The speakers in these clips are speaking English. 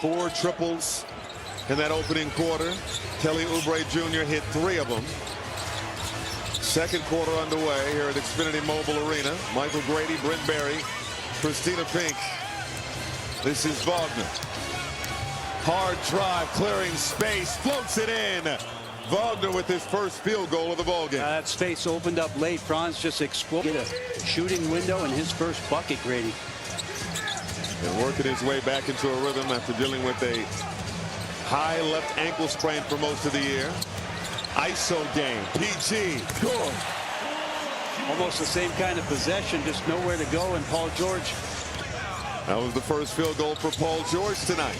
4 triples in that opening quarter. Kelly Oubre Jr. hit 3 of them. Second quarter underway here at Xfinity Mobile Arena. Michael Grady, Brent Berry, Christina Pink. This is Wagner. Hard drive, clearing space, floats it in. Wagner with his first field goal of the ballgame. That space opened up late. Franz just exploded a shooting window in his first bucket, Grady. And working his way back into a rhythm after dealing with a high left ankle sprain for most of the year. ISO game, PG, good. Almost the same kind of possession, just nowhere to go, and Paul George. That was the first field goal for Paul George tonight.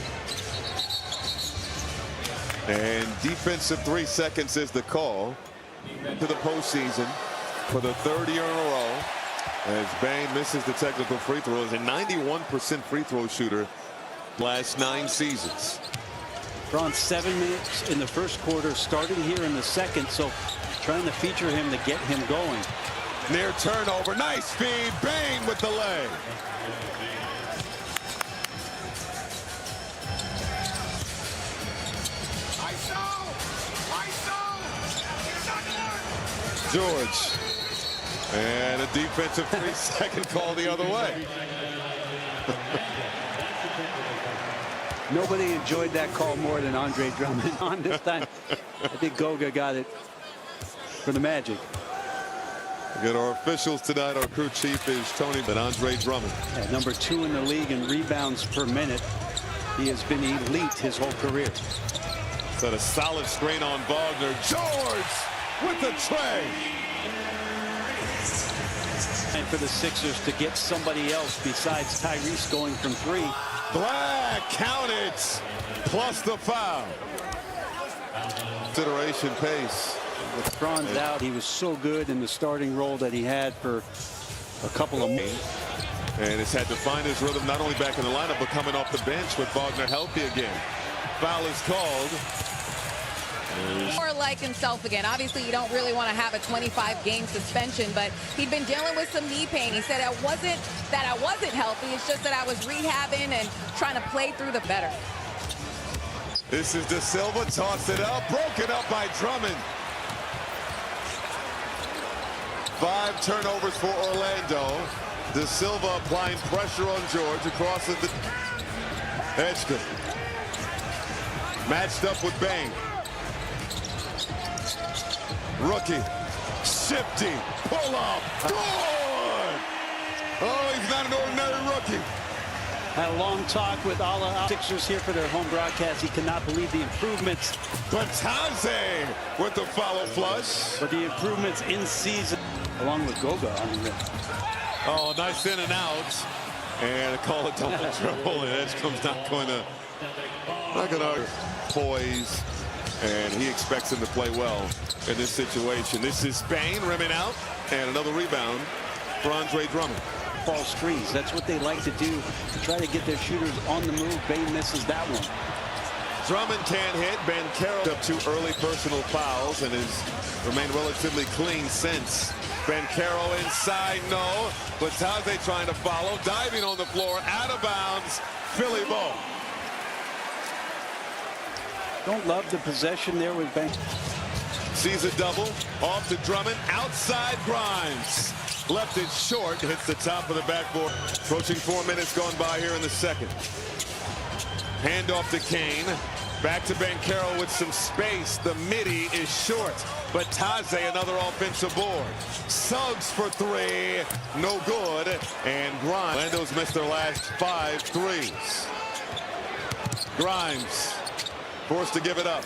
And defensive 3 seconds is the call to the postseason for the 3rd year in a row. As Bane misses the technical free throws, a 91% free throw shooter last 9 seasons. Franz 7 minutes in the first quarter, starting here in the second, so trying to feature him to get him going. Near turnover, nice feed, Bane with the leg. George. And a defensive 3-second call the other way. Nobody enjoyed that call more than Andre Drummond. On this time, I think Goga got it for the Magic. Again, our officials tonight, our crew chief is Tony, but Andre Drummond. Yeah, number 2 in the league in rebounds per minute. He has been elite his whole career. Set a solid screen on Wagner. George with the tray. And for the Sixers to get somebody else besides Tyrese going from 3. Black, count it, plus the foul. Consideration pace. With Franz out, he was so good in the starting role that he had for a couple of months. And has had to find his rhythm not only back in the lineup, but coming off the bench with Wagner healthy again. Foul is called. More like himself again. Obviously, you don't really want to have a 25-game suspension, but he'd been dealing with some knee pain. He said it wasn't that I wasn't healthy, it's just that I was rehabbing and trying to play through the better. This is De Silva, tossed it up, broken up by Drummond. 5 turnovers for Orlando. De Silva applying pressure on George across the Edgecombe. Matched up with Bane. Rookie, shifty, pull up, good! Oh, he's not an ordinary rookie. Had a long talk with all the Sixers here for their home broadcast. He cannot believe the improvements. Bataze with the follow flush. But the improvements in season, along with Goga on the rim. Oh, nice in and out. And a call it double dribble, and Edgecombe's not going to poise. And he expects him to play well in this situation. This is Spain rimming out, and another rebound for Andre Drummond. Ball screens, that's what they like to do, to try to get their shooters on the move. Bane misses that one. Drummond can't hit. Banchero up 2 early personal fouls and has remained relatively clean since. Banchero inside, no. Bataze trying to follow, diving on the floor, out of bounds. Philly ball. Don't love the possession there with Ben. Sees a double, off to Drummond, outside Grimes. Left it short, hits the top of the backboard. Approaching 4 minutes gone by here in the second. Hand off to Kane. Back to Banchero with some space. The midi is short, but Taze another offensive board. Suggs for 3, no good. And Grimes. Orlando's missed their last 5 threes. Grimes forced to give it up.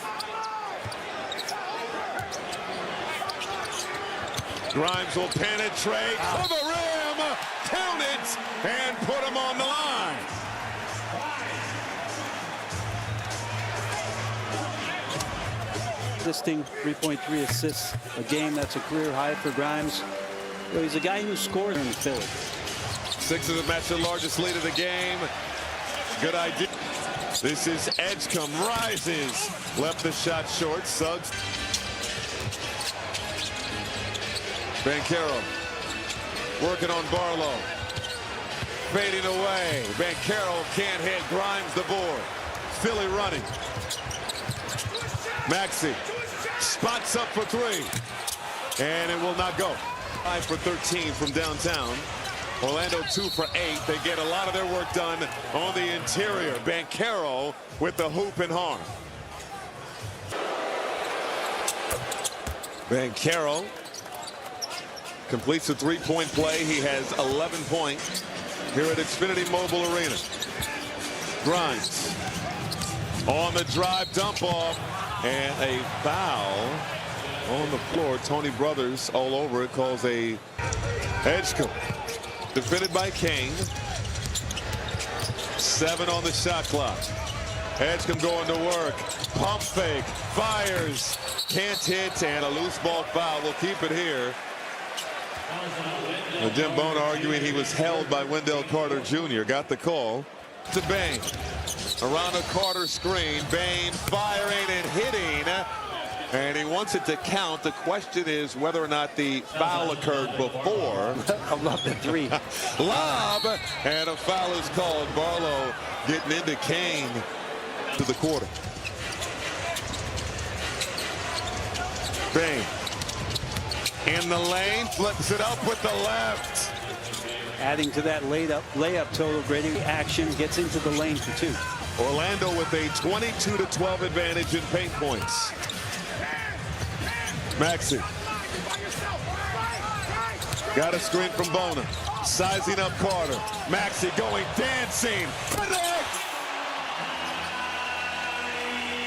Grimes will penetrate to the rim, count it, and put him on the line. Assisting 3.3 assists a game. That's a career high for Grimes. Well, he's a guy who scores in Philly. Sixers have matched the largest lead of the game. Good idea. This is Edgecombe, rises, left the shot short. Suggs. Banchero working on Barlow. Fading away. Banchero can't hit. Grimes the board. Philly running. Maxey spots up for three. And it will not go. 5 for 13 from downtown. Orlando 2 for 8. They get a lot of their work done on the interior. Banchero with the hoop and harm. Banchero completes the three-point play. He has 11 points here at Xfinity Mobile Arena. Grimes on the drive, dump off, and a foul on the floor. Tony Brothers all over it, calls a Edgecombe. Defended by Kane. 7 on the shot clock. Edgecombe going to work. Pump fake. Fires. Can't hit, and a loose ball foul. We'll keep it here. Jim Bona arguing he was held by Wendell Carter Jr. Got the call. To Bane. Around a Carter screen. Bane firing and hitting. And he wants it to count. The question is whether or not the foul occurred before. I love the three. Lob. And a foul is called. Barlow getting into Kane to the quarter. Bane in the lane, flips it up with the left. Adding to that layup total, grading action, gets into the lane for 2. Orlando with a 22-12 advantage in paint points. Maxey got a screen from Bona, sizing up Carter. Maxey going dancing.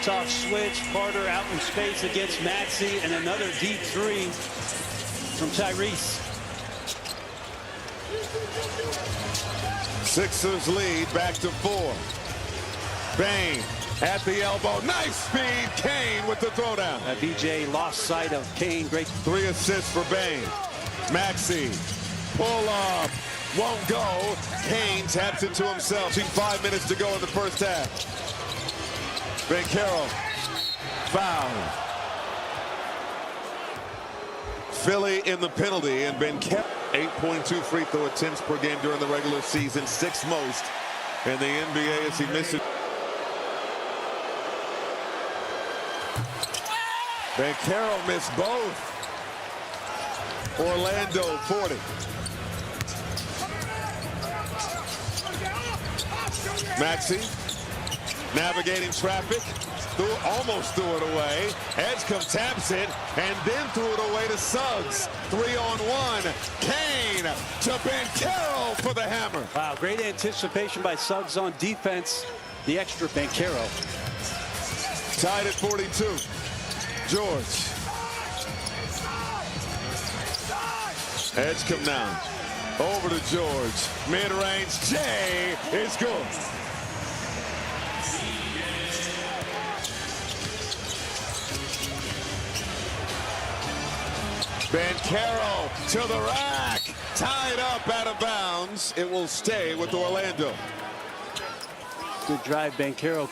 Tough switch. Carter out in space against Maxey, and another deep three from Tyrese. Sixers lead back to 4. Bane at the elbow. Nice speed. Kane with the throwdown. BJ lost sight of Kane. Great. 3 assists for Bane. Maxey pull up. Won't go. Kane taps it to himself. 5 minutes to go in the first half. Banchero foul. Philly in the penalty, and Banchero 8.2 free throw attempts per game during the regular season, 6th most in the NBA as he misses. Banchero missed both. Orlando 40. Maxey navigating traffic, almost threw it away. Edgecombe taps it and then threw it away to Suggs. 3-on-1. Kane to Banchero for the hammer. Wow, great anticipation by Suggs on defense. The extra Banchero. Tied at 42. George. Edgecombe now. Over to George. Mid-range. Jay is good. Banchero to the rack. Tied up out of bounds. It will stay with Orlando. Good drive, Banchero.